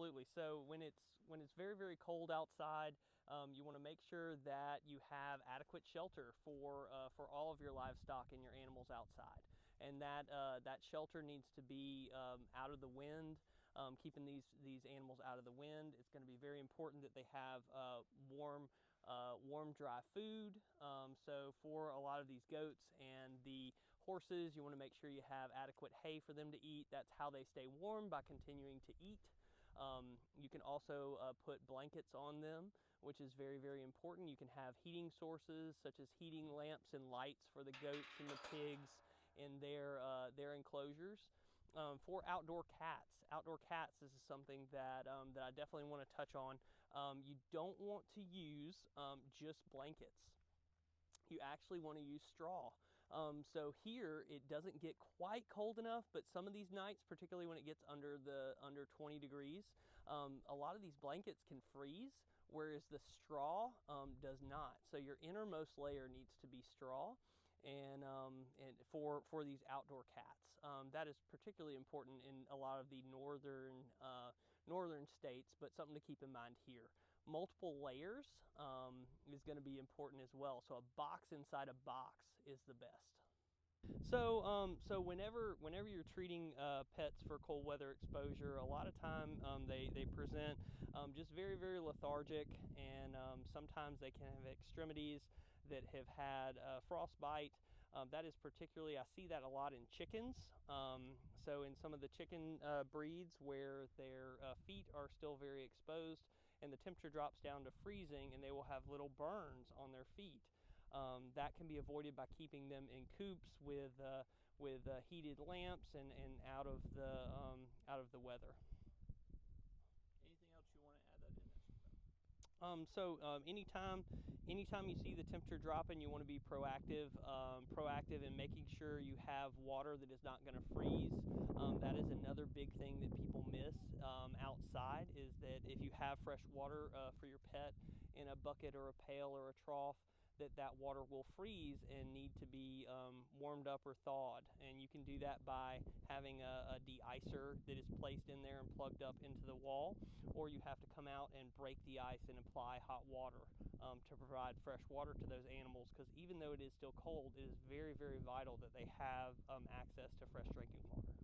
absolutely. So when it's very, very cold outside, you want to make sure that you have adequate shelter for all of your livestock and your animals outside, and that shelter needs to be out of the wind, keeping these animals out of the wind. It's going to be very important that they have warm, dry food. So for a lot of these goats and the horses, you want to make sure you have adequate hay for them to eat. That's how they stay warm, by continuing to eat. You can also put blankets on them, which is very, very important. You can have heating sources such as heating lamps and lights for the goats and the pigs in their enclosures. For outdoor cats, this is something that I definitely want to touch on. You don't want to use just blankets. You actually want to use straw. So here it doesn't get quite cold enough, but some of these nights, particularly when it gets under 20 degrees, a lot of these blankets can freeze, whereas the straw does not. So your innermost layer needs to be straw, and for these outdoor cats, that is particularly important in a lot of the northern states, but something to keep in mind here. Multiple layers is going to be important as well. So a box inside a box is the best. So whenever you're treating pets for cold weather exposure, a lot of time they present just very, very lethargic, and sometimes they can have extremities that have had frostbite. That is particularly, I see that a lot in chickens. So in some of the chicken breeds where their feet are still very exposed and the temperature drops down to freezing, and they will have little burns on their feet. That can be avoided by keeping them in coops with heated lamps and out of the weather. Anything else you want to add that in this? Anytime you see the temperature dropping, you want to be proactive in making sure you have water that is not going to freeze. That is another big thing that people miss outside, is that if you have fresh water for your pet in a bucket or a pail or a trough, that water will freeze and need to be warmed up or thawed. And you can do that by having a de-icer that is placed in there and plugged up into the wall, or you have to come out and break the ice and apply hot water to provide fresh water to those animals, because even though it is still cold, it is very, very vital that they have access to fresh drinking water.